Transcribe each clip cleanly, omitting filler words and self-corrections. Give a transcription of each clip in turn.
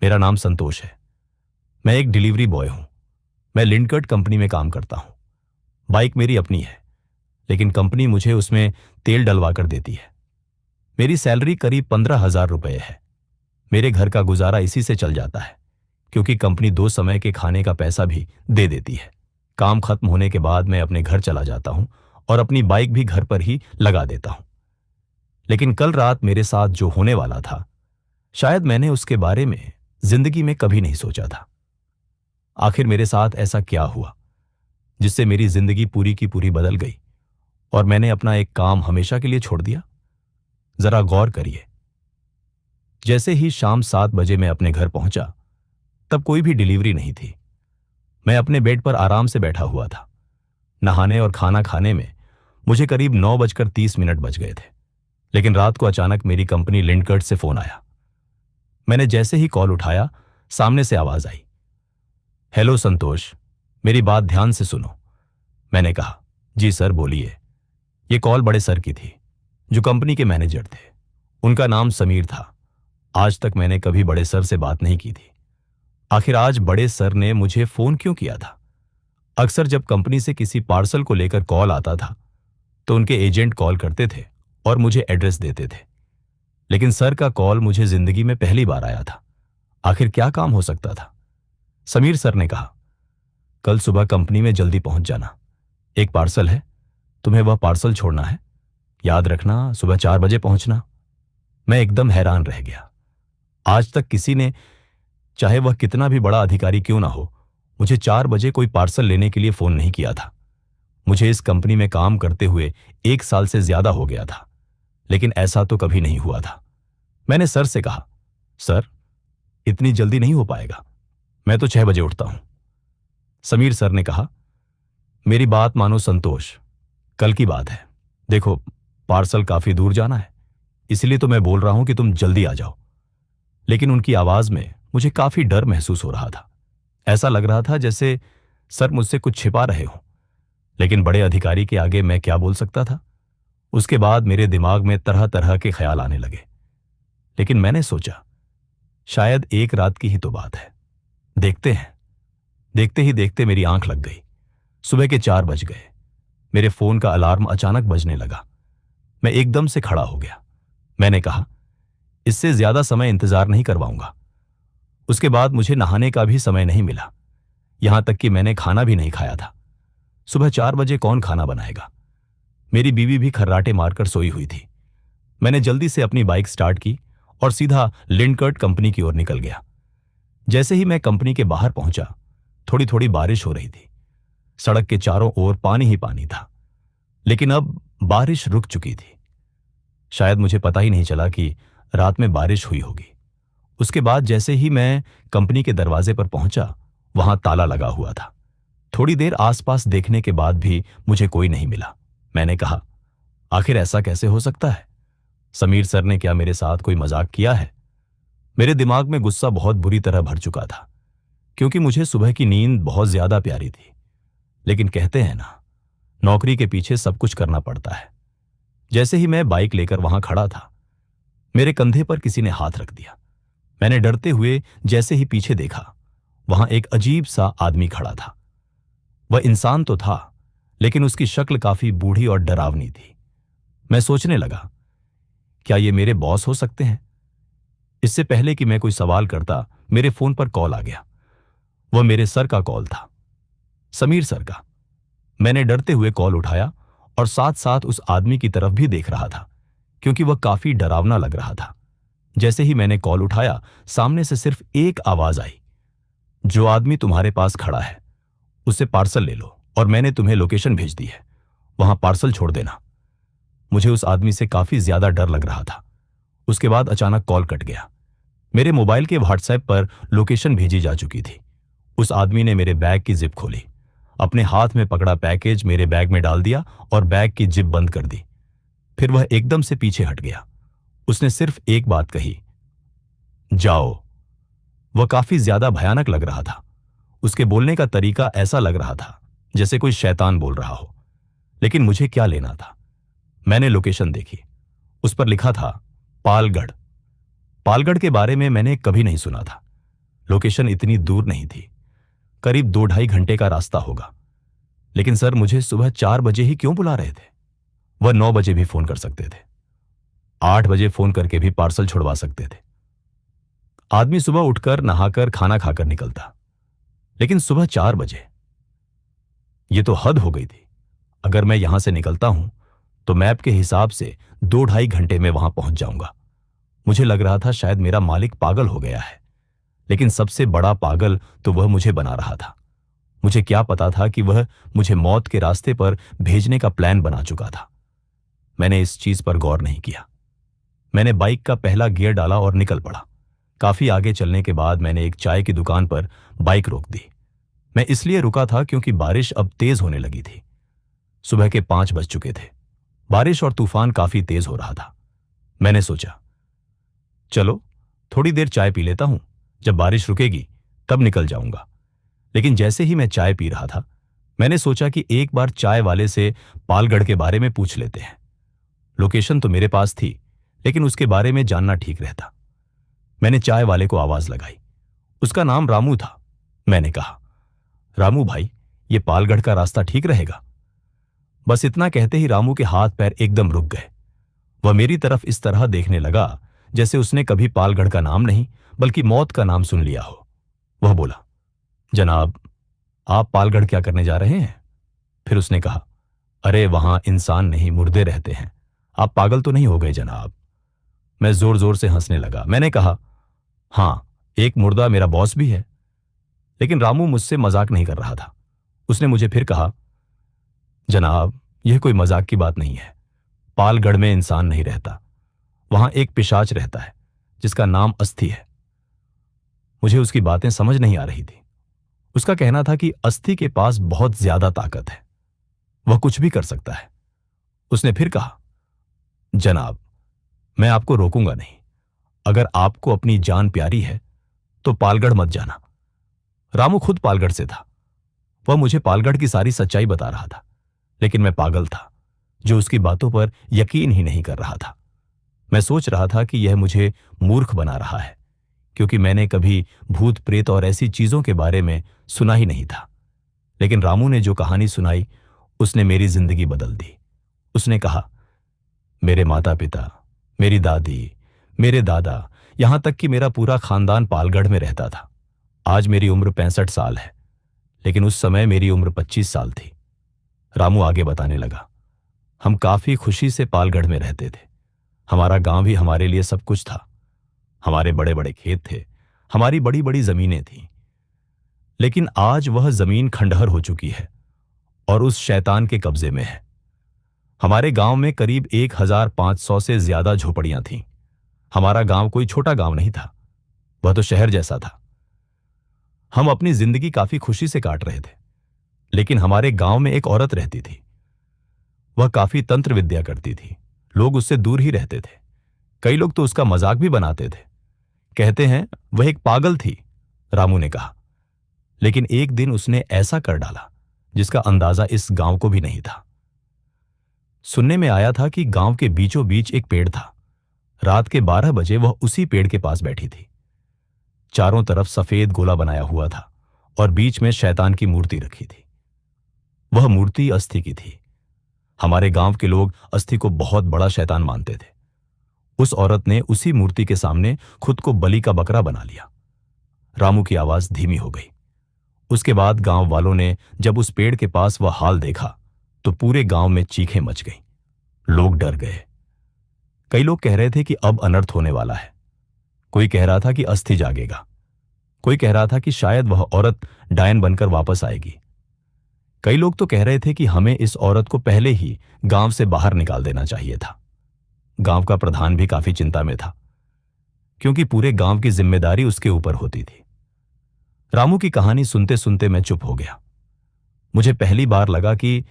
मेरा नाम संतोष है। मैं एक डिलीवरी बॉय हूं। मैं लिंडकर्ट कंपनी में काम करता हूं। बाइक मेरी अपनी है, लेकिन कंपनी मुझे उसमें तेल डलवा कर देती है। मेरी सैलरी करीब 15,000 रुपये है। मेरे घर का गुजारा इसी से चल जाता है, क्योंकि कंपनी 2 समय के खाने का पैसा भी दे देती है। काम खत्म होने के बाद मैं अपने घर चला जाता हूं और अपनी बाइक भी घर पर ही लगा देता हूं। लेकिन कल रात मेरे साथ जो होने वाला था, शायद मैंने उसके बारे में जिंदगी में कभी नहीं सोचा था। आखिर मेरे साथ ऐसा क्या हुआ जिससे मेरी जिंदगी पूरी की पूरी बदल गई और मैंने अपना एक काम हमेशा के लिए छोड़ दिया? जरा गौर करिए। जैसे ही शाम 7 बजे मैं अपने घर पहुंचा, तब कोई भी डिलीवरी नहीं थी। मैं अपने बेड पर आराम से बैठा हुआ था। नहाने और खाना खाने में मुझे करीब 9:30 बज गए थे। लेकिन रात को अचानक मेरी कंपनी लिंडकर्ट से फोन आया। मैंने जैसे ही कॉल उठाया, सामने से आवाज आई, हेलो संतोष, मेरी बात ध्यान से सुनो। मैंने कहा, जी सर, बोलिए। ये कॉल बड़े सर की थी, जो कंपनी के मैनेजर थे। उनका नाम समीर था। आज तक मैंने कभी बड़े सर से बात नहीं की थी। आखिर आज बड़े सर ने मुझे फोन क्यों किया था? अक्सर जब कंपनी से किसी पार्सल को लेकर कॉल आता था, तो उनके एजेंट कॉल करते थे और मुझे एड्रेस देते थे। लेकिन सर का कॉल मुझे जिंदगी में पहली बार आया था। आखिर क्या काम हो सकता था? समीर सर ने कहा, कल सुबह कंपनी में जल्दी पहुंच जाना। एक पार्सल है, तुम्हें वह पार्सल छोड़ना है। याद रखना, सुबह 4 बजे पहुंचना। मैं एकदम हैरान रह गया। आज तक किसी ने, चाहे वह कितना भी बड़ा अधिकारी क्यों ना हो, मुझे 4 बजे कोई पार्सल लेने के लिए फोन नहीं किया था। मुझे इस कंपनी में काम करते हुए 1 साल से ज्यादा हो गया था, लेकिन ऐसा तो कभी नहीं हुआ था। मैंने सर से कहा, सर, इतनी जल्दी नहीं हो पाएगा, मैं तो 6 बजे उठता हूं। समीर सर ने कहा, मेरी बात मानो संतोष, कल की बात है। देखो, पार्सल काफी दूर जाना है, इसलिए तो मैं बोल रहा हूं कि तुम जल्दी आ जाओ। लेकिन उनकी आवाज में मुझे काफी डर महसूस हो रहा था। ऐसा लग रहा था जैसे सर मुझसे कुछ छिपा रहे हों। लेकिन बड़े अधिकारी के आगे मैं क्या बोल सकता था? उसके बाद मेरे दिमाग में तरह तरह के ख्याल आने लगे। लेकिन मैंने सोचा, शायद एक रात की ही तो बात है, देखते हैं। देखते ही देखते मेरी आंख लग गई। सुबह के 4 बज गए। मेरे फोन का अलार्म अचानक बजने लगा। मैं एकदम से खड़ा हो गया। मैंने कहा, इससे ज्यादा समय इंतजार नहीं करवाऊंगा। उसके बाद मुझे नहाने का भी समय नहीं मिला। यहां तक कि मैंने खाना भी नहीं खाया था। सुबह 4 बजे कौन खाना बनाएगा? मेरी बीवी भी खर्राटे मारकर सोई हुई थी। मैंने जल्दी से अपनी बाइक स्टार्ट की और सीधा लिंडकर्ट कंपनी की ओर निकल गया। जैसे ही मैं कंपनी के बाहर पहुंचा, थोड़ी थोड़ी बारिश हो रही थी। सड़क के चारों ओर पानी ही पानी था। लेकिन अब बारिश रुक चुकी थी। शायद मुझे पता ही नहीं चला कि रात में बारिश हुई होगी। उसके बाद जैसे ही मैं कंपनी के दरवाजे पर पहुंचा, वहां ताला लगा हुआ था। थोड़ी देर आसपास देखने के बाद भी मुझे कोई नहीं मिला। मैंने कहा, आखिर ऐसा कैसे हो सकता है? समीर सर ने क्या मेरे साथ कोई मजाक किया है? मेरे दिमाग में गुस्सा बहुत बुरी तरह भर चुका था, क्योंकि मुझे सुबह की नींद बहुत ज्यादा प्यारी थी। लेकिन कहते हैं ना, नौकरी के पीछे सब कुछ करना पड़ता है। जैसे ही मैं बाइक लेकर वहां खड़ा था, मेरे कंधे पर किसी ने हाथ रख दिया। मैंने डरते हुए जैसे ही पीछे देखा, वहां एक अजीब सा आदमी खड़ा था। वह इंसान तो था, लेकिन उसकी शक्ल काफी बूढ़ी और डरावनी थी। मैं सोचने लगा, क्या ये मेरे बॉस हो सकते हैं? इससे पहले कि मैं कोई सवाल करता, मेरे फोन पर कॉल आ गया। वह मेरे सर का कॉल था, समीर सर का। मैंने डरते हुए कॉल उठाया और साथ साथ उस आदमी की तरफ भी देख रहा था, क्योंकि वह काफी डरावना लग रहा था। जैसे ही मैंने कॉल उठाया, सामने से सिर्फ एक आवाज आई, जो आदमी तुम्हारे पास खड़ा है, उससे पार्सल ले लो और मैंने तुम्हें लोकेशन भेज दी है, वहां पार्सल छोड़ देना। मुझे उस आदमी से काफी ज्यादा डर लग रहा था। उसके बाद अचानक कॉल कट गया। मेरे मोबाइल के व्हाट्सएप पर लोकेशन भेजी जा चुकी थी। उस आदमी ने मेरे बैग की जिप खोली, अपने हाथ में पकड़ा पैकेज मेरे बैग में डाल दिया और बैग की जिप बंद कर दी। फिर वह एकदम से पीछे हट गया। उसने सिर्फ एक बात कही, जाओ। वह काफी ज्यादा भयानक लग रहा था। उसके बोलने का तरीका ऐसा लग रहा था जैसे कोई शैतान बोल रहा हो। लेकिन मुझे क्या लेना था? मैंने लोकेशन देखी। उस पर लिखा था पालगढ़। पालगढ़ के बारे में मैंने कभी नहीं सुना था, लोकेशन इतनी दूर नहीं थी, करीब 2-2.5 घंटे का रास्ता होगा। लेकिन सर, मुझे सुबह 4 बजे ही क्यों बुला रहे थे? वह 9 बजे भी फोन कर सकते थे, 8 बजे फोन करके भी पार्सल छुड़वा सकते थे। आदमी सुबह उठकर नहाकर खाना खाकर निकलता, लेकिन सुबह 4 बजे? यह तो हद हो गई थी। अगर मैं यहां से निकलता हूं तो मैप के हिसाब से 2-2.5 घंटे में वहां पहुंच जाऊंगा। मुझे लग रहा था शायद मेरा मालिक पागल हो गया है, लेकिन सबसे बड़ा पागल तो वह मुझे बना रहा था। मुझे क्या पता था कि वह मुझे मौत के रास्ते पर भेजने का प्लान बना चुका था। मैंने इस चीज पर गौर नहीं किया। मैंने बाइक का पहला गियर डाला और निकल पड़ा। काफी आगे चलने के बाद मैंने एक चाय की दुकान पर बाइक रोक दी। मैं इसलिए रुका था क्योंकि बारिश अब तेज होने लगी थी। सुबह के 5 बज चुके थे। बारिश और तूफान काफी तेज हो रहा था। मैंने सोचा, चलो थोड़ी देर चाय पी लेता हूं, जब बारिश रुकेगी तब निकल जाऊंगा। लेकिन जैसे ही मैं चाय पी रहा था, मैंने सोचा कि एक बार चाय वाले से पालगढ़ के बारे में पूछ लेते हैं। लोकेशन तो मेरे पास थी, लेकिन उसके बारे में जानना ठीक रहता। मैंने चाय वाले को आवाज लगाई। उसका नाम रामू था। मैंने कहा, रामू भाई, ये पालगढ़ का रास्ता ठीक रहेगा? बस इतना कहते ही रामू के हाथ पैर एकदम रुक गए। वह मेरी तरफ इस तरह देखने लगा जैसे उसने कभी पालगढ़ का नाम नहीं बल्कि मौत का नाम सुन लिया हो। वह बोला, जनाब, आप पालगढ़ क्या करने जा रहे हैं? फिर उसने कहा, अरे वहां इंसान नहीं, मुर्दे रहते हैं। आप पागल तो नहीं हो गए जनाब? मैं जोर जोर से हंसने लगा। मैंने कहा, हां, एक मुर्दा मेरा बॉस भी है। लेकिन रामू मुझसे मजाक नहीं कर रहा था। उसने मुझे फिर कहा, जनाब, यह कोई मजाक की बात नहीं है। पालगढ़ में इंसान नहीं रहता, वहां एक पिशाच रहता है जिसका नाम अस्थि है। मुझे उसकी बातें समझ नहीं आ रही थी। उसका कहना था कि अस्थि के पास बहुत ज्यादा ताकत है, वह कुछ भी कर सकता है। उसने फिर कहा, जनाब, मैं आपको रोकूंगा नहीं। अगर आपको अपनी जान प्यारी है तो पालगढ़ मत जाना। रामू खुद पालगढ़ से था। वह मुझे पालगढ़ की सारी सच्चाई बता रहा था, लेकिन मैं पागल था जो उसकी बातों पर यकीन ही नहीं कर रहा था। मैं सोच रहा था कि यह मुझे मूर्ख बना रहा है, क्योंकि मैंने कभी भूत प्रेत और ऐसी चीजों के बारे में सुना ही नहीं था। लेकिन रामू ने जो कहानी सुनाई, उसने मेरी जिंदगी बदल दी। उसने कहा, मेरे माता पिता, मेरी दादी, मेरे दादा, यहां तक कि मेरा पूरा खानदान पालगढ़ में रहता था। आज मेरी उम्र 65 साल है, लेकिन उस समय मेरी उम्र 25 साल थी। रामू आगे बताने लगा, हम काफी खुशी से पालगढ़ में रहते थे। हमारा गांव भी हमारे लिए सब कुछ था। हमारे बड़े बड़े खेत थे, हमारी बड़ी बड़ी जमीनें थीं। लेकिन आज वह जमीन खंडहर हो चुकी है और उस शैतान के कब्जे में है। हमारे गांव में करीब 1500 से ज्यादा झोपड़ियां थीं। हमारा गांव कोई छोटा गांव नहीं था, वह तो शहर जैसा था। हम अपनी जिंदगी काफी खुशी से काट रहे थे, लेकिन हमारे गांव में एक औरत रहती थी। वह काफी तंत्र विद्या करती थी। लोग उससे दूर ही रहते थे। कई लोग तो उसका मजाक भी बनाते थे। कहते हैं वह एक पागल थी, रामू ने कहा। लेकिन एक दिन उसने ऐसा कर डाला जिसका अंदाजा इस गांव को भी नहीं था। सुनने में आया था कि गांव के बीचों बीच एक पेड़ था। रात के 12 बजे वह उसी पेड़ के पास बैठी थी। चारों तरफ सफेद गोला बनाया हुआ था और बीच में शैतान की मूर्ति रखी थी। वह मूर्ति अस्थि की थी। हमारे गांव के लोग अस्थि को बहुत बड़ा शैतान मानते थे। उस औरत ने उसी मूर्ति के सामने खुद को बलि का बकरा बना लिया। रामू की आवाज धीमी हो गई। उसके बाद गांव वालों ने जब उस पेड़ के पास वह हाल देखा तो पूरे गांव में चीखें मच गईं। लोग डर गए। कई लोग कह रहे थे कि अब अनर्थ होने वाला है। कोई कह रहा था कि अस्थि जागेगा। कोई कह रहा था कि शायद वह औरत डायन बनकर वापस आएगी। कई लोग तो कह रहे थे कि हमें इस औरत को पहले ही गांव से बाहर निकाल देना चाहिए था। गांव का प्रधान भी काफी चिंता में था, क्योंकि पूरे गांव की जिम्मेदारी उसके ऊपर होती थी। रामू की कहानी सुनते सुनते मैं चुप हो गया। मुझे पहली बार लगा कि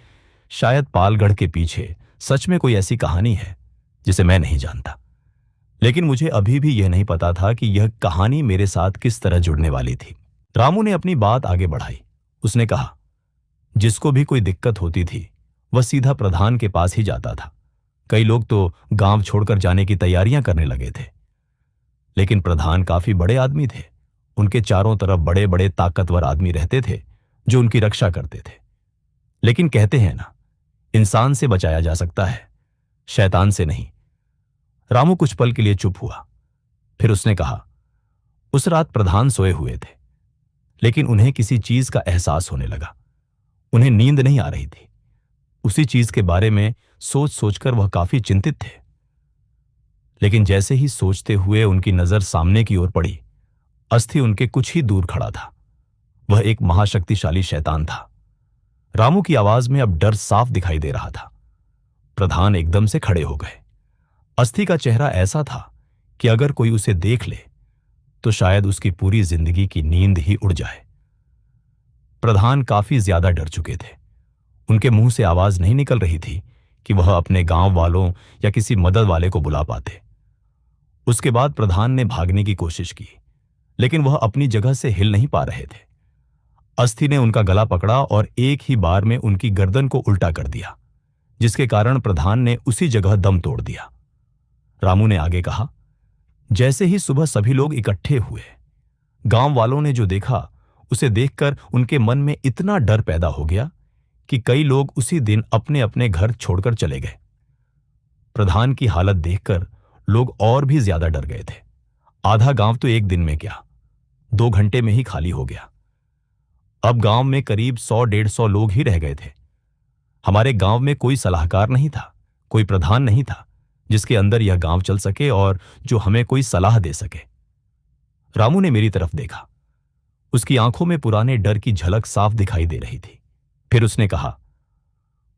शायद पालगढ़ के पीछे सच में कोई ऐसी कहानी है जिसे मैं नहीं जानता। लेकिन मुझे अभी भी यह नहीं पता था कि यह कहानी मेरे साथ किस तरह जुड़ने वाली थी। रामू ने अपनी बात आगे बढ़ाई। उसने कहा, जिसको भी कोई दिक्कत होती थी वह सीधा प्रधान के पास ही जाता था। कई लोग तो गांव छोड़कर जाने की तैयारियां करने लगे थे, लेकिन प्रधान काफी बड़े आदमी थे उनके चारों तरफ बड़े बड़े ताकतवर आदमी रहते थे जो उनकी रक्षा करते थे। लेकिन कहते हैं ना, इंसान से बचाया जा सकता है, शैतान से नहीं। रामू कुछ पल के लिए चुप हुआ। फिर उसने कहा, उस रात प्रधान सोए हुए थे, लेकिन उन्हें किसी चीज का एहसास होने लगा। उन्हें नींद नहीं आ रही थी। उसी चीज के बारे में सोच सोचकर वह काफी चिंतित थे। लेकिन जैसे ही सोचते हुए उनकी नजर सामने की ओर पड़ी, अस्थि उनके कुछ ही दूर खड़ा था। वह एक महाशक्तिशाली शैतान था। रामू की आवाज में अब डर साफ दिखाई दे रहा था। प्रधान एकदम से खड़े हो गए। अस्थि का चेहरा ऐसा था कि अगर कोई उसे देख ले तो शायद उसकी पूरी जिंदगी की नींद ही उड़ जाए। प्रधान काफी ज्यादा डर चुके थे। उनके मुंह से आवाज नहीं निकल रही थी कि वह अपने गांव वालों या किसी मदद वाले को बुला पाते। उसके बाद प्रधान ने भागने की कोशिश की, लेकिन वह अपनी जगह से हिल नहीं पा रहे थे। अस्थि ने उनका गला पकड़ा और एक ही बार में उनकी गर्दन को उल्टा कर दिया, जिसके कारण प्रधान ने उसी जगह दम तोड़ दिया। रामू ने आगे कहा, जैसे ही सुबह सभी लोग इकट्ठे हुए, गांव वालों ने जो देखा उसे देखकर उनके मन में इतना डर पैदा हो गया कि कई लोग उसी दिन अपने अपने घर छोड़कर चले गए। प्रधान की हालत देखकर लोग और भी ज्यादा डर गए थे। आधा गांव तो एक दिन में क्या, 2 घंटे में ही खाली हो गया। अब गांव में करीब 100-150 लोग ही रह गए थे। हमारे गांव में कोई सलाहकार नहीं था, कोई प्रधान नहीं था जिसके अंदर यह गांव चल सके और जो हमें कोई सलाह दे सके। रामू ने मेरी तरफ देखा। उसकी आंखों में पुराने डर की झलक साफ दिखाई दे रही थी। फिर उसने कहा,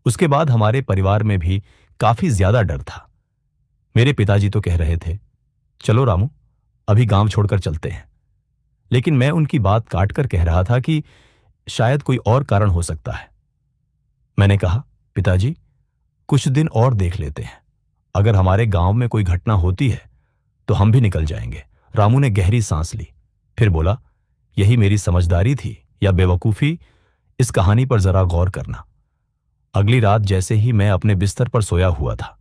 उसके बाद हमारे परिवार में भी काफी ज्यादा डर था। मेरे पिताजी तो कह रहे थे, चलो रामू, अभी गांव छोड़कर चलते हैं। लेकिन मैं उनकी बात काटकर कह रहा था कि शायद कोई और कारण हो सकता है। मैंने कहा, पिताजी, कुछ दिन और देख लेते हैं। अगर हमारे गांव में कोई घटना होती है तो हम भी निकल जाएंगे। रामू ने गहरी सांस ली, फिर बोला, यही मेरी समझदारी थी या बेवकूफी, इस कहानी पर जरा गौर करना। अगली रात जैसे ही मैं अपने बिस्तर पर सोया हुआ था,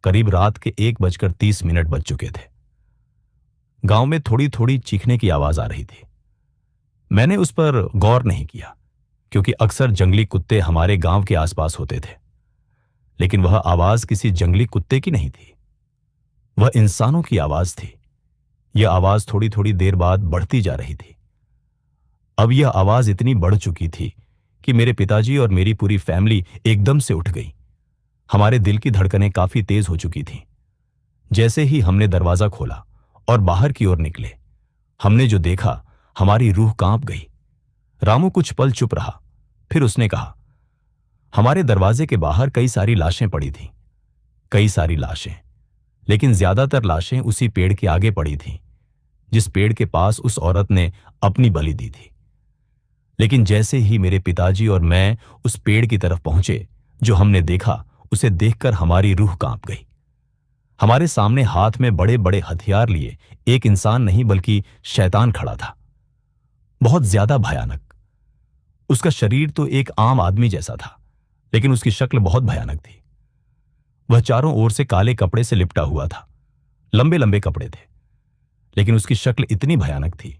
करीब रात के 1:30 बज चुके थे। गांव में थोड़ी थोड़ी चीखने की आवाज आ रही थी। मैंने उस पर गौर नहीं किया, क्योंकि अक्सर जंगली कुत्ते हमारे गांव के आसपास होते थे। लेकिन वह आवाज किसी जंगली कुत्ते की नहीं थी, वह इंसानों की आवाज थी। यह आवाज थोड़ी थोड़ी देर बाद बढ़ती जा रही थी। अब यह आवाज इतनी बढ़ चुकी थी कि मेरे पिताजी और मेरी पूरी फैमिली एकदम से उठ गई। हमारे दिल की धड़कनें काफी तेज हो चुकी थीं। जैसे ही हमने दरवाजा खोला और बाहर की ओर निकले, हमने जो देखा, हमारी रूह कांप गई। रामू कुछ पल चुप रहा, फिर उसने कहा, हमारे दरवाजे के बाहर कई सारी लाशें पड़ी थीं, कई सारी लाशें, लेकिन ज्यादातर लाशें उसी पेड़ के आगे पड़ी थीं, जिस पेड़ के पास उस औरत ने अपनी बलि दी थी। लेकिन जैसे ही मेरे पिताजी और मैं उस पेड़ की तरफ पहुंचे, जो हमने देखा उसे देखकर हमारी रूह कांप गई। हमारे सामने हाथ में बड़े बड़े हथियार लिए एक इंसान नहीं बल्कि शैतान खड़ा था, बहुत ज्यादा भयानक। उसका शरीर तो एक आम आदमी जैसा था, लेकिन उसकी शक्ल बहुत भयानक थी। वह चारों ओर से काले कपड़े से लिपटा हुआ था, लंबे लंबे कपड़े थे, लेकिन उसकी शक्ल इतनी भयानक थी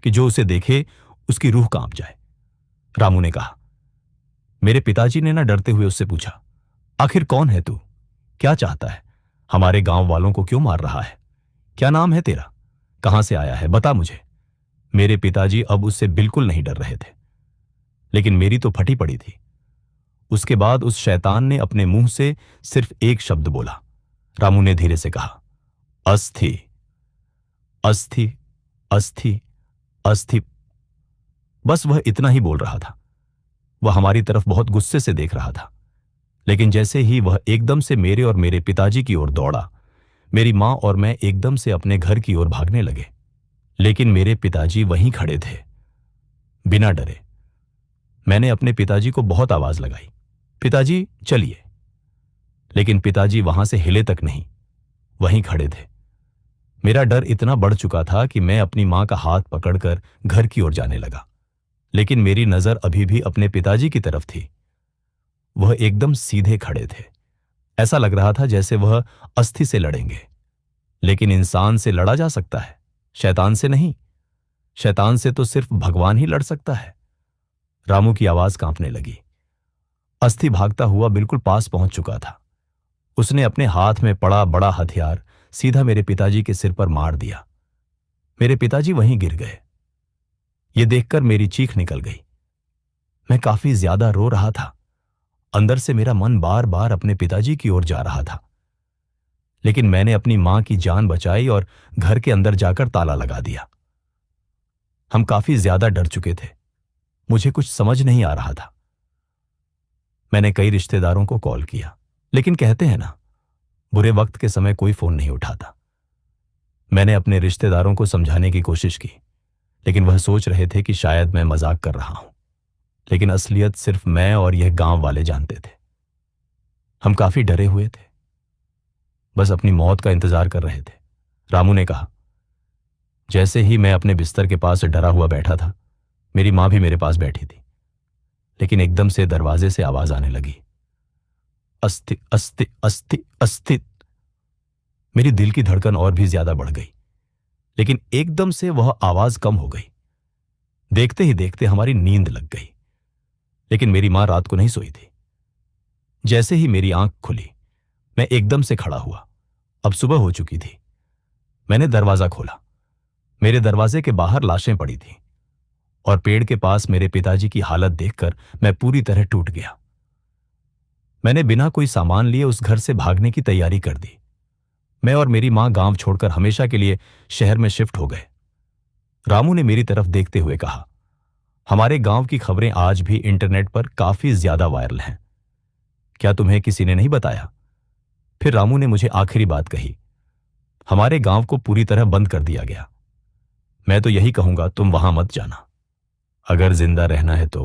कि जो उसे देखे उसकी रूह कांप जाए। रामू ने कहा। मेरे पिताजी ने ना डरते हुए उससे पूछा, आखिर कौन है तू, क्या चाहता है, हमारे गांव वालों को क्यों मार रहा है, क्या नाम है तेरा, कहां से आया है, बता मुझे। मेरे पिताजी अब उससे बिल्कुल नहीं डर रहे थे, लेकिन मेरी तो फटी पड़ी थी। उसके बाद उस शैतान ने अपने मुंह से सिर्फ एक शब्द बोला। रामू ने धीरे से कहा, अस्थि, अस्थि, अस्थि, अस्थि। बस वह इतना ही बोल रहा था। वह हमारी तरफ बहुत गुस्से से देख रहा था, लेकिन जैसे ही वह एकदम से मेरे और मेरे पिताजी की ओर दौड़ा, मेरी मां और मैं एकदम से अपने घर की ओर भागने लगे। लेकिन मेरे पिताजी वहीं खड़े थे, बिना डरे। मैंने अपने पिताजी को बहुत आवाज लगाई, पिताजी चलिए, लेकिन पिताजी वहां से हिले तक नहीं, वहीं खड़े थे। मेरा डर इतना बढ़ चुका था कि मैं अपनी मां का हाथ पकड़कर घर की ओर जाने लगा, लेकिन मेरी नजर अभी भी अपने पिताजी की तरफ थी। वह एकदम सीधे खड़े थे, ऐसा लग रहा था जैसे वह अस्थि से लड़ेंगे। लेकिन इंसान से लड़ा जा सकता है, शैतान से नहीं। शैतान से तो सिर्फ भगवान ही लड़ सकता है। रामू की आवाज कांपने लगी। अस्थि भागता हुआ बिल्कुल पास पहुंच चुका था। उसने अपने हाथ में पड़ा बड़ा हथियार सीधा मेरे पिताजी के सिर पर मार दिया। मेरे पिताजी वहीं गिर गए। यह देखकर मेरी चीख निकल गई। मैं काफी ज्यादा रो रहा था। अंदर से मेरा मन बार बार अपने पिताजी की ओर जा रहा था, लेकिन मैंने अपनी मां की जान बचाई और घर के अंदर जाकर ताला लगा दिया। हम काफी ज्यादा डर चुके थे। मुझे कुछ समझ नहीं आ रहा था। मैंने कई रिश्तेदारों को कॉल किया, लेकिन कहते हैं ना, बुरे वक्त के समय कोई फोन नहीं उठाता। मैंने अपने रिश्तेदारों को समझाने की कोशिश की, लेकिन वह सोच रहे थे कि शायद मैं मजाक कर रहा हूं। लेकिन असलियत सिर्फ मैं और यह गांव वाले जानते थे। हम काफी डरे हुए थे, बस अपनी मौत का इंतजार कर रहे थे। रामू ने कहा। जैसे ही मैं अपने बिस्तर के पास डरा हुआ बैठा था, मेरी मां भी मेरे पास बैठी थी। लेकिन एकदम से दरवाजे से आवाज आने लगी, अस्थि अस्थि अस्थि अस्थि। मेरी दिल की धड़कन और भी ज्यादा बढ़ गई, लेकिन एकदम से वह आवाज कम हो गई। देखते ही देखते हमारी नींद लग गई। लेकिन मेरी मां रात को नहीं सोई थी। जैसे ही मेरी आंख खुली, मैं एकदम से खड़ा हुआ। अब सुबह हो चुकी थी। मैंने दरवाजा खोला। मेरे दरवाजे के बाहर लाशें पड़ी थीं, और पेड़ के पास मेरे पिताजी की हालत देखकर मैं पूरी तरह टूट गया। मैंने बिना कोई सामान लिए उस घर से भागने की तैयारी कर दी। मैं और मेरी मां गांव छोड़कर हमेशा के लिए शहर में शिफ्ट हो गए। रामू ने मेरी तरफ देखते हुए कहा, हमारे गांव की खबरें आज भी इंटरनेट पर काफी ज्यादा वायरल हैं। क्या तुम्हें किसी ने नहीं बताया? फिर रामू ने मुझे आखिरी बात कही, हमारे गांव को पूरी तरह बंद कर दिया गया। मैं तो यही कहूंगा, तुम वहां मत जाना, अगर जिंदा रहना है तो।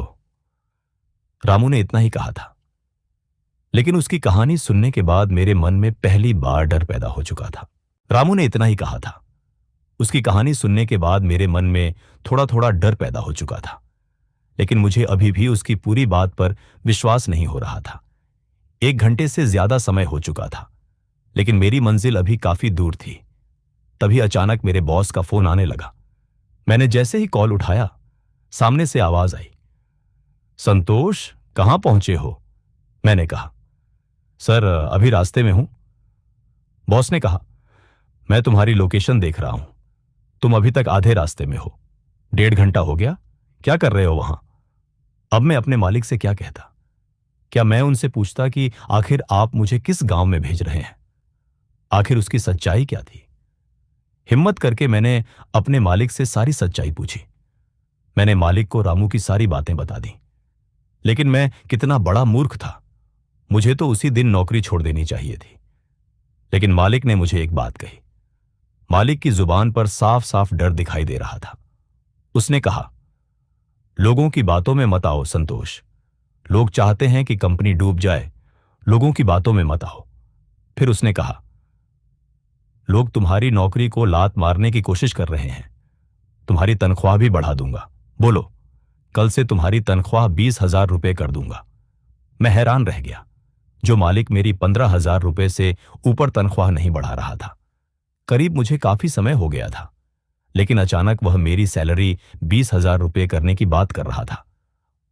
रामू ने इतना ही कहा था, लेकिन उसकी कहानी सुनने के बाद मेरे मन में पहली बार डर पैदा हो चुका था। रामू ने इतना ही कहा था। उसकी कहानी सुनने के बाद मेरे मन में थोड़ा थोड़ा डर पैदा हो चुका था, लेकिन मुझे अभी भी उसकी पूरी बात पर विश्वास नहीं हो रहा था। 1 घंटे से ज्यादा समय हो चुका था, लेकिन मेरी मंजिल अभी काफी दूर थी। तभी अचानक मेरे बॉस का फोन आने लगा। मैंने जैसे ही कॉल उठाया, सामने से आवाज आई, संतोष, कहां पहुंचे हो? मैंने कहा, सर अभी रास्ते में हूं। बॉस ने कहा, मैं तुम्हारी लोकेशन देख रहा हूं। तुम अभी तक आधे रास्ते में हो। 1.5 घंटा हो गया। क्या कर रहे हो वहां? अब मैं अपने मालिक से क्या कहता? क्या मैं उनसे पूछता कि आखिर आप मुझे किस गांव में भेज रहे हैं? आखिर उसकी सच्चाई क्या थी? हिम्मत करके मैंने अपने मालिक से सारी सच्चाई पूछी। मैंने मालिक को रामू की सारी बातें बता दी। लेकिन मैं कितना बड़ा मूर्ख था। मुझे तो उसी दिन नौकरी छोड़ देनी चाहिए थी। लेकिन मालिक ने मुझे एक बात कही। मालिक की जुबान पर साफ साफ डर दिखाई दे रहा था। उसने कहा, लोगों की बातों में मत आओ संतोष। लोग चाहते हैं कि कंपनी डूब जाए, लोगों की बातों में मत आओ। फिर उसने कहा, लोग तुम्हारी नौकरी को लात मारने की कोशिश कर रहे हैं। तुम्हारी तनख्वाह भी बढ़ा दूंगा। बोलो, कल से तुम्हारी तनख्वाह 20,000 रुपए कर दूंगा। मैं हैरान रह गया। जो मालिक मेरी 15,000 रुपए से ऊपर तनख्वाह नहीं बढ़ा रहा था। करीब मुझे काफी समय हो गया था, लेकिन अचानक वह मेरी सैलरी 20,000 रुपए करने की बात कर रहा था।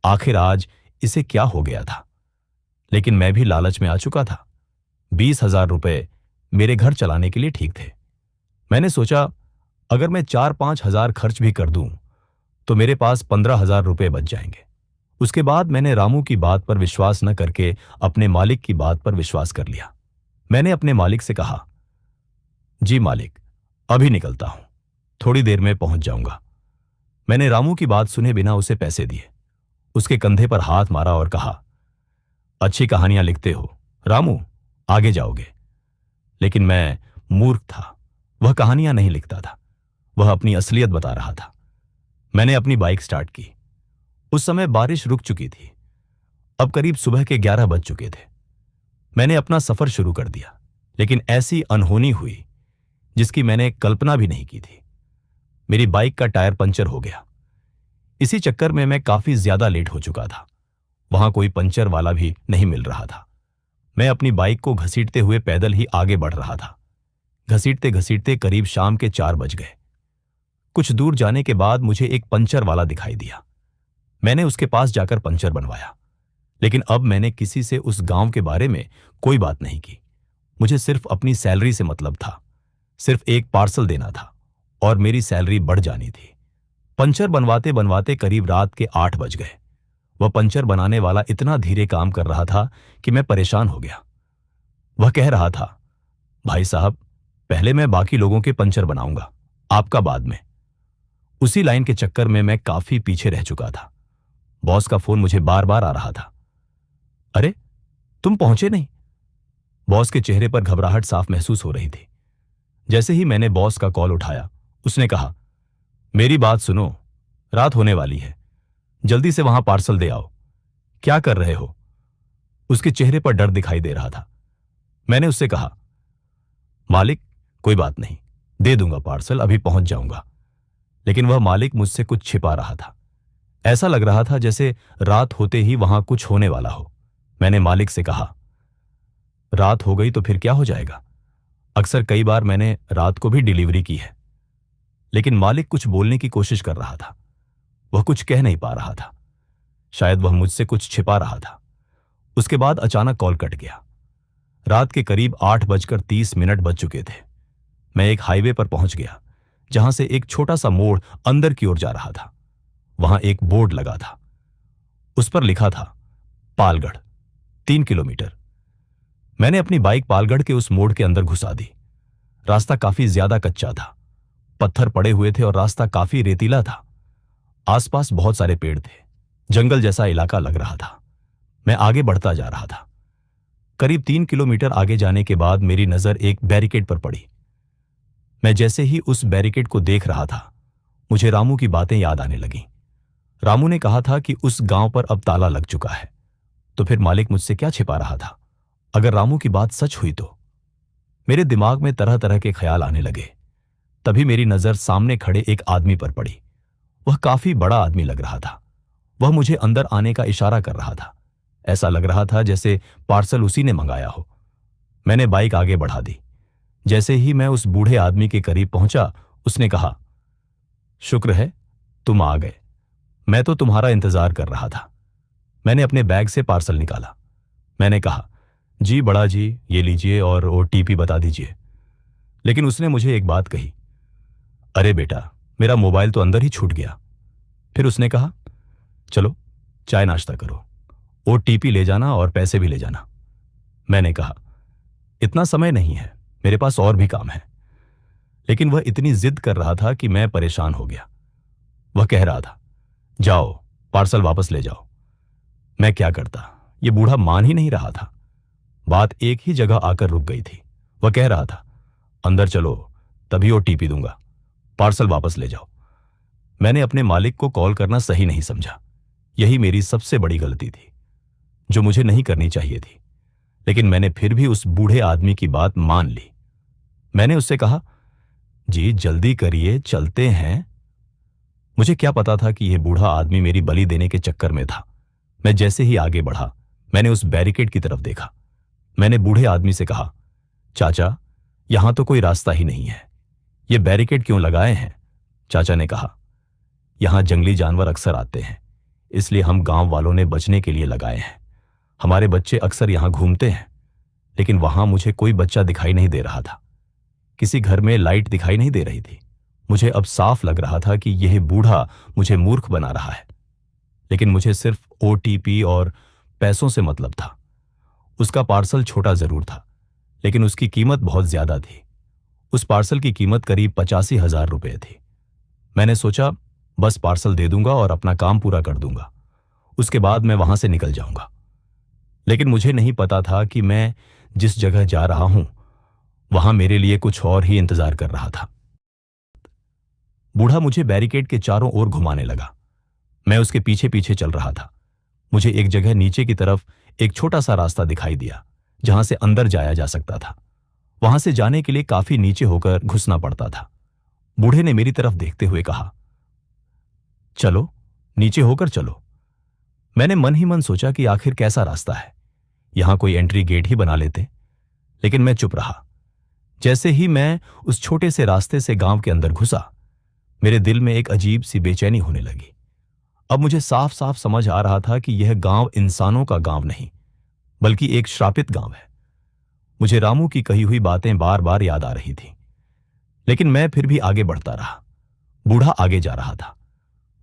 आखिर आज इसे क्या हो गया था? लेकिन मैं भी लालच में आ चुका था। 20,000 रुपए मेरे घर चलाने के लिए ठीक थे। मैंने सोचा, अगर मैं 4-5 हजार खर्च भी कर दूं, तो मेरे पास 15,000 रुपए बच जाएंगे। उसके बाद मैंने रामू की बात पर विश्वास न करके अपने मालिक की बात पर विश्वास कर लिया। मैंने अपने मालिक से कहा, जी मालिक, अभी निकलता हूं, थोड़ी देर में पहुंच जाऊंगा। मैंने रामू की बात सुने बिना उसे पैसे दिए। उसके कंधे पर हाथ मारा और कहा, अच्छी कहानियां लिखते हो रामू, आगे जाओगे। लेकिन मैं मूर्ख था। वह कहानियां नहीं लिखता था, वह अपनी असलियत बता रहा था। मैंने अपनी बाइक स्टार्ट की। उस समय बारिश रुक चुकी थी। अब करीब सुबह के 11 बज चुके थे। मैंने अपना सफर शुरू कर दिया, लेकिन ऐसी अनहोनी हुई जिसकी मैंने कल्पना भी नहीं की थी। मेरी बाइक का टायर पंचर हो गया। इसी चक्कर में मैं काफी ज्यादा लेट हो चुका था। वहां कोई पंचर वाला भी नहीं मिल रहा था। मैं अपनी बाइक को घसीटते हुए पैदल ही आगे बढ़ रहा था। घसीटते घसीटते करीब शाम के 4 बज गए। कुछ दूर जाने के बाद मुझे एक पंचर वाला दिखाई दिया। मैंने उसके पास जाकर पंचर बनवाया, लेकिन अब मैंने किसी से उस गांव के बारे में कोई बात नहीं की। मुझे सिर्फ अपनी सैलरी से मतलब था। सिर्फ एक पार्सल देना था और मेरी सैलरी बढ़ जानी थी। पंचर बनवाते बनवाते करीब रात के 8 बज गए। वह पंचर बनाने वाला इतना धीरे काम कर रहा था कि मैं परेशान हो गया। वह कह रहा था, भाई साहब, पहले मैं बाकी लोगों के पंचर बनाऊंगा, आपका बाद में। उसी लाइन के चक्कर में मैं काफी पीछे रह चुका था। बॉस का फोन मुझे बार बार आ रहा था। अरे, तुम पहुंचे नहीं? बॉस के चेहरे पर घबराहट साफ महसूस हो रही थी। जैसे ही मैंने बॉस का कॉल उठाया, उसने कहा, मेरी बात सुनो, रात होने वाली है, जल्दी से वहां पार्सल दे आओ। क्या कर रहे हो? उसके चेहरे पर डर दिखाई दे रहा था। मैंने उससे कहा, मालिक, कोई बात नहीं, दे दूंगा पार्सल, अभी पहुंच जाऊंगा। लेकिन वह मालिक मुझसे कुछ छिपा रहा था। ऐसा लग रहा था जैसे रात होते ही वहां कुछ होने वाला हो। मैंने मालिक से कहा, रात हो गई तो फिर क्या हो जाएगा? अक्सर कई बार मैंने रात को भी डिलीवरी की है। लेकिन मालिक कुछ बोलने की कोशिश कर रहा था। वह कुछ कह नहीं पा रहा था। शायद वह मुझसे कुछ छिपा रहा था। उसके बाद अचानक कॉल कट गया। रात के करीब 8:30 बज चुके थे। मैं एक हाईवे पर पहुंच गया, जहां से एक छोटा सा मोड़ अंदर की ओर जा रहा था। वहां एक बोर्ड लगा था। उस पर लिखा था, पालगढ़, 3 किलोमीटर। मैंने अपनी बाइक पालगढ़ के उस मोड़ के अंदर घुसा दी। रास्ता काफी ज्यादा कच्चा था। पत्थर पड़े हुए थे और रास्ता काफी रेतीला था। आसपास बहुत सारे पेड़ थे। जंगल जैसा इलाका लग रहा था। मैं आगे बढ़ता जा रहा था। करीब 3 किलोमीटर आगे जाने के बाद मेरी नजर एक बैरिकेड पर पड़ी। मैं जैसे ही उस बैरिकेड को देख रहा था, मुझे रामू की बातें याद आने लगीं। रामू ने कहा था कि उस गांव पर अब ताला लग चुका है। तो फिर मालिक मुझसे क्या छिपा रहा था? अगर रामू की बात सच हुई तो? मेरे दिमाग में तरह तरह के ख्याल आने लगे। तभी मेरी नजर सामने खड़े एक आदमी पर पड़ी। वह काफी बड़ा आदमी लग रहा था। वह मुझे अंदर आने का इशारा कर रहा था। ऐसा लग रहा था जैसे पार्सल उसी ने मंगाया हो। मैंने बाइक आगे बढ़ा दी। जैसे ही मैं उस बूढ़े आदमी के करीब पहुंचा, उसने कहा, शुक्र है तुम आ गए, मैं तो तुम्हारा इंतजार कर रहा था। मैंने अपने बैग से पार्सल निकाला। मैंने कहा, जी बड़ा जी, ये लीजिए और ओटीपी बता दीजिए। लेकिन उसने मुझे एक बात कही, अरे बेटा, मेरा मोबाइल तो अंदर ही छूट गया। फिर उसने कहा, चलो चाय नाश्ता करो, ओटीपी ले जाना और पैसे भी ले जाना। मैंने कहा, इतना समय नहीं है, मेरे पास और भी काम है। लेकिन वह इतनी जिद कर रहा था कि मैं परेशान हो गया। वह कह रहा था, जाओ पार्सल वापस ले जाओ। मैं क्या करता, यह बूढ़ा मान ही नहीं रहा था। बात एक ही जगह आकर रुक गई थी। वह कह रहा था, अंदर चलो, तभी ओटीपी दूंगा, पार्सल वापस ले जाओ। मैंने अपने मालिक को कॉल करना सही नहीं समझा। यही मेरी सबसे बड़ी गलती थी, जो मुझे नहीं करनी चाहिए थी। लेकिन मैंने फिर भी उस बूढ़े आदमी की बात मान ली। मैंने उससे कहा, जी जल्दी करिए, चलते हैं। मुझे क्या पता था कि यह बूढ़ा आदमी मेरी बलि देने के चक्कर में था। मैं जैसे ही आगे बढ़ा, मैंने उस बैरिकेड की तरफ देखा। मैंने बूढ़े आदमी से कहा, चाचा, यहां तो कोई रास्ता ही नहीं है, ये बैरिकेड क्यों लगाए हैं? चाचा ने कहा, यहां जंगली जानवर अक्सर आते हैं, इसलिए हम गांव वालों ने बचने के लिए लगाए हैं। हमारे बच्चे अक्सर यहां घूमते हैं। लेकिन वहां मुझे कोई बच्चा दिखाई नहीं दे रहा था। किसी घर में लाइट दिखाई नहीं दे रही थी। मुझे अब साफ लग रहा था कि यह बूढ़ा मुझे मूर्ख बना रहा है। लेकिन मुझे सिर्फ ओटीपी और पैसों से मतलब था। उसका पार्सल छोटा जरूर था, लेकिन उसकी कीमत बहुत ज्यादा थी। उस पार्सल की कीमत करीब 85,000 रुपये थी। मैंने सोचा, बस पार्सल दे दूंगा और अपना काम पूरा कर दूंगा। उसके बाद मैं वहां से निकल जाऊंगा। लेकिन मुझे नहीं पता था कि मैं जिस जगह जा रहा हूं, वहां मेरे लिए कुछ और ही इंतजार कर रहा था। बूढ़ा मुझे बैरिकेड के चारों ओर घुमाने लगा। मैं उसके पीछे पीछे चल रहा था। मुझे एक जगह नीचे की तरफ एक छोटा सा रास्ता दिखाई दिया, जहां से अंदर जाया जा सकता था। वहां से जाने के लिए काफी नीचे होकर घुसना पड़ता था। बूढ़े ने मेरी तरफ देखते हुए कहा, चलो नीचे होकर चलो। मैंने मन ही मन सोचा कि आखिर कैसा रास्ता है, यहां कोई एंट्री गेट ही बना लेते। लेकिन मैं चुप रहा। जैसे ही मैं उस छोटे से रास्ते से गांव के अंदर घुसा, मेरे दिल में एक अजीब सी बेचैनी होने लगी। अब मुझे साफ साफ समझ आ रहा था कि यह गांव इंसानों का गांव नहीं, बल्कि एक श्रापित गांव है। मुझे रामू की कही हुई बातें बार बार याद आ रही थी, लेकिन मैं फिर भी आगे बढ़ता रहा। बूढ़ा आगे जा रहा था।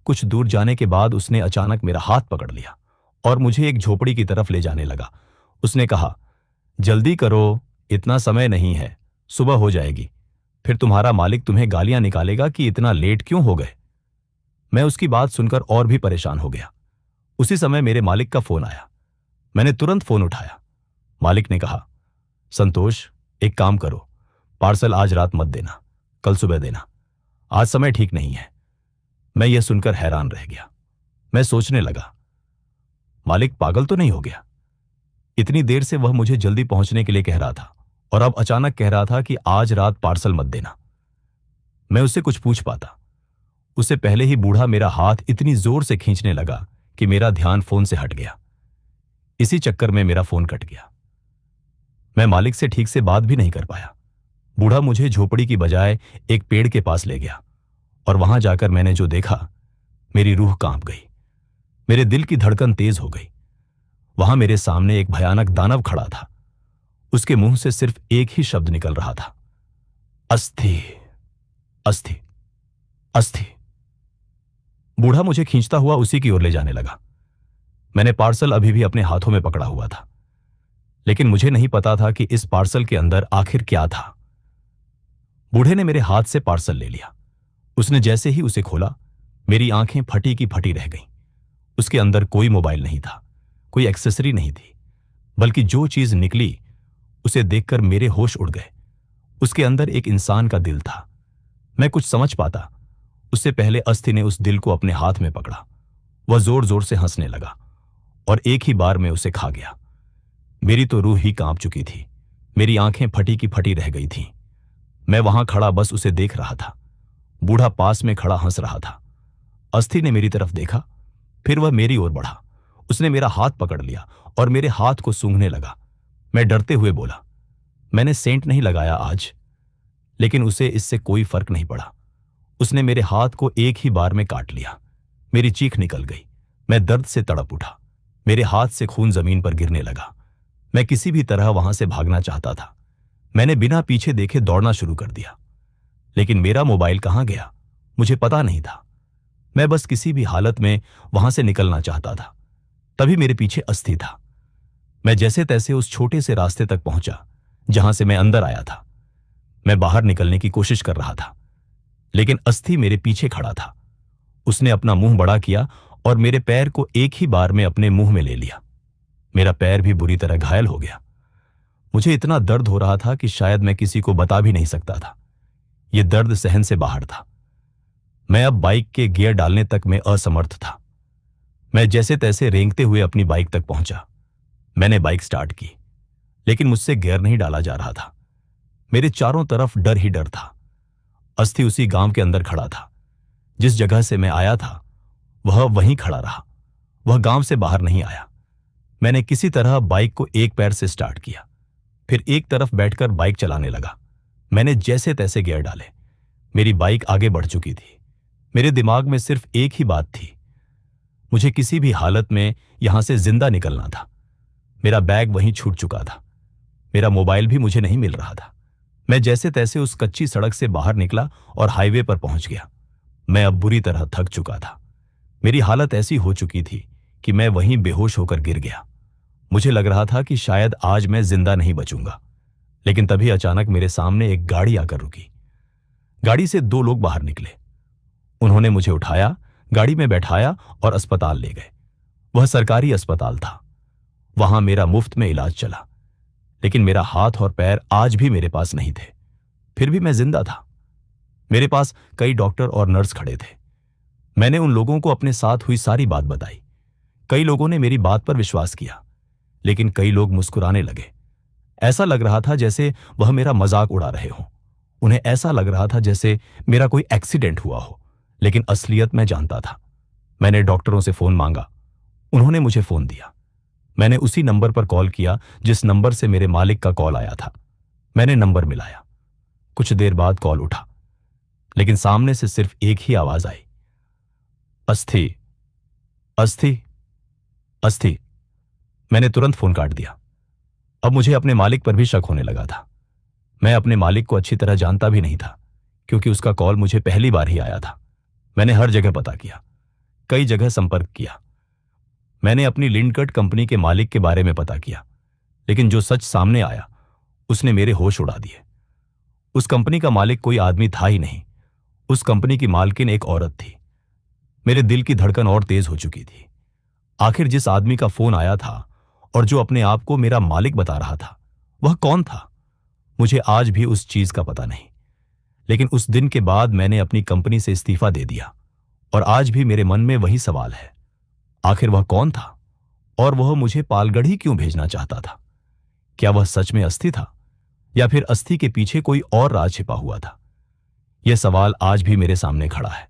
कुछ दूर जाने के बाद उसने अचानक मेरा हाथ पकड़ लिया और मुझे एक झोपड़ी की तरफ ले जाने लगा। उसने कहा, जल्दी करो, इतना समय नहीं है, सुबह हो जाएगी, फिर तुम्हारा मालिक तुम्हें गालियां निकालेगा कि इतना लेट क्यों हो गए। मैं उसकी बात सुनकर और भी परेशान हो गया। उसी समय मेरे मालिक का फोन आया। मैंने तुरंत फोन उठाया। मालिक ने कहा, संतोष, एक काम करो, पार्सल आज रात मत देना, कल सुबह देना, आज समय ठीक नहीं है। मैं यह सुनकर हैरान रह गया। मैं सोचने लगा, मालिक पागल तो नहीं हो गया? इतनी देर से वह मुझे जल्दी पहुंचने के लिए कह रहा था और अब अचानक कह रहा था कि आज रात पार्सल मत देना। मैं उससे कुछ पूछ पाता। उससे पहले ही बूढ़ा मेरा हाथ इतनी जोर से खींचने लगा कि मेरा ध्यान फोन से हट गया। इसी चक्कर में मेरा फोन कट गया। मैं मालिक से ठीक से बात भी नहीं कर पाया। बूढ़ा मुझे झोपड़ी की बजाय एक पेड़ के पास ले गया और वहां जाकर मैंने जो देखा, मेरी रूह कांप गई। मेरे दिल की धड़कन तेज हो गई। वहां मेरे सामने एक भयानक दानव खड़ा था। उसके मुंह से सिर्फ एक ही शब्द निकल रहा था, अस्थि, अस्थि, अस्थि। बूढ़ा मुझे खींचता हुआ उसी की ओर ले जाने लगा। मैंने पार्सल अभी भी अपने हाथों में पकड़ा हुआ था, लेकिन मुझे नहीं पता था कि इस पार्सल के अंदर आखिर क्या था। बूढ़े ने मेरे हाथ से पार्सल ले लिया। उसने जैसे ही उसे खोला, मेरी आंखें फटी की फटी रह गईं। उसके अंदर कोई मोबाइल नहीं था, कोई एक्सेसरी नहीं थी, बल्कि जो चीज निकली उसे देखकर मेरे होश उड़ गए। उसके अंदर एक इंसान का दिल था। मैं कुछ समझ पाता उससे पहले अस्थि ने उस दिल को अपने हाथ में पकड़ा। वह जोर जोर से हंसने लगा और एक ही बार में उसे खा गया। मेरी तो रूह ही कांप चुकी थी। मेरी आंखें फटी की फटी रह गई थीं। मैं वहां खड़ा बस उसे देख रहा था। बूढ़ा पास में खड़ा हंस रहा था। अस्थि ने मेरी तरफ देखा, फिर वह मेरी ओर बढ़ा। उसने मेरा हाथ पकड़ लिया और मेरे हाथ को सूंघने लगा। मैं डरते हुए बोला, मैंने सेंट नहीं लगाया आज। लेकिन उसे इससे कोई फर्क नहीं पड़ा। उसने मेरे हाथ को एक ही बार में काट लिया। मेरी चीख निकल गई। मैं दर्द से तड़प उठा। मेरे हाथ से खून जमीन पर गिरने लगा। मैं किसी भी तरह वहां से भागना चाहता था। मैंने बिना पीछे देखे दौड़ना शुरू कर दिया, लेकिन मेरा मोबाइल कहां गया मुझे पता नहीं था। मैं बस किसी भी हालत में वहां से निकलना चाहता था। तभी मेरे पीछे अस्थि था। मैं जैसे तैसे उस छोटे से रास्ते तक पहुंचा जहां से मैं अंदर आया था। मैं बाहर निकलने की कोशिश कर रहा था, लेकिन अस्थि मेरे पीछे खड़ा था। उसने अपना मुंह बड़ा किया और मेरे पैर को एक ही बार में अपने मुंह में ले लिया। मेरा पैर भी बुरी तरह घायल हो गया। मुझे इतना दर्द हो रहा था कि शायद मैं किसी को बता भी नहीं सकता था। यह दर्द सहन से बाहर था। मैं अब बाइक के गियर डालने तक में असमर्थ था। मैं जैसे तैसे रेंगते हुए अपनी बाइक तक पहुंचा। मैंने बाइक स्टार्ट की, लेकिन मुझसे गियर नहीं डाला जा रहा था। मेरे चारों तरफ डर ही डर था। अस्थि उसी गांव के अंदर खड़ा था। जिस जगह से मैं आया था वह वहीं खड़ा रहा। वह गांव से बाहर नहीं आया। मैंने किसी तरह बाइक को एक पैर से स्टार्ट किया, फिर एक तरफ बैठकर बाइक चलाने लगा। मैंने जैसे तैसे गियर डाले। मेरी बाइक आगे बढ़ चुकी थी। मेरे दिमाग में सिर्फ एक ही बात थी, मुझे किसी भी हालत में यहां से जिंदा निकलना था। मेरा बैग वहीं छूट चुका था। मेरा मोबाइल भी मुझे नहीं मिल रहा था। मैं जैसे तैसे उस कच्ची सड़क से बाहर निकला और हाईवे पर पहुंच गया। मैं अब बुरी तरह थक चुका था। मेरी हालत ऐसी हो चुकी थी कि मैं वहीं बेहोश होकर गिर गया। मुझे लग रहा था कि शायद आज मैं जिंदा नहीं बचूंगा। लेकिन तभी अचानक मेरे सामने एक गाड़ी आकर रुकी। गाड़ी से दो लोग बाहर निकले। उन्होंने मुझे उठाया, गाड़ी में बैठाया और अस्पताल ले गए। वह सरकारी अस्पताल था। वहां मेरा मुफ्त में इलाज चला, लेकिन मेरा हाथ और पैर आज भी मेरे पास नहीं थे। फिर भी मैं जिंदा था। मेरे पास कई डॉक्टर और नर्स खड़े थे। मैंने उन लोगों को अपने साथ हुई सारी बात बताई। कई लोगों ने मेरी बात पर विश्वास किया, लेकिन कई लोग मुस्कुराने लगे। ऐसा लग रहा था जैसे वह मेरा मजाक उड़ा रहे हों। उन्हें ऐसा लग रहा था जैसे मेरा कोई एक्सीडेंट हुआ हो, लेकिन असलियत मैं जानता था। मैंने डॉक्टरों से फोन मांगा। उन्होंने मुझे फोन दिया। मैंने उसी नंबर पर कॉल किया जिस नंबर से मेरे मालिक का कॉल आया था। मैंने नंबर मिलाया। कुछ देर बाद कॉल उठा। लेकिन सामने से सिर्फ एक ही आवाज आई, अस्थि, अस्थि, अस्थि। मैंने तुरंत फोन काट दिया। अब मुझे अपने मालिक पर भी शक होने लगा था। मैं अपने मालिक को अच्छी तरह जानता भी नहीं था, क्योंकि उसका कॉल मुझे पहली बार ही आया था। मैंने हर जगह पता किया, कई जगह संपर्क किया। मैंने अपनी लिंडकट कंपनी के मालिक के बारे में पता किया, लेकिन जो सच सामने आया उसने मेरे होश उड़ा दिए। उस कंपनी का मालिक कोई आदमी था ही नहीं। उस कंपनी की मालकिन एक औरत थी। मेरे दिल की धड़कन और तेज हो चुकी थी। आखिर जिस आदमी का फोन आया था और जो अपने आप को मेरा मालिक बता रहा था, वह कौन था? मुझे आज भी उस चीज का पता नहीं। लेकिन उस दिन के बाद मैंने अपनी कंपनी से इस्तीफा दे दिया, और आज भी मेरे मन में वही सवाल है, आखिर वह कौन था और वह मुझे पालगढ़ ही क्यों भेजना चाहता था? क्या वह सच में अस्थि था, या फिर अस्थि के पीछे कोई और राज छिपा हुआ था? यह सवाल आज भी मेरे सामने खड़ा है।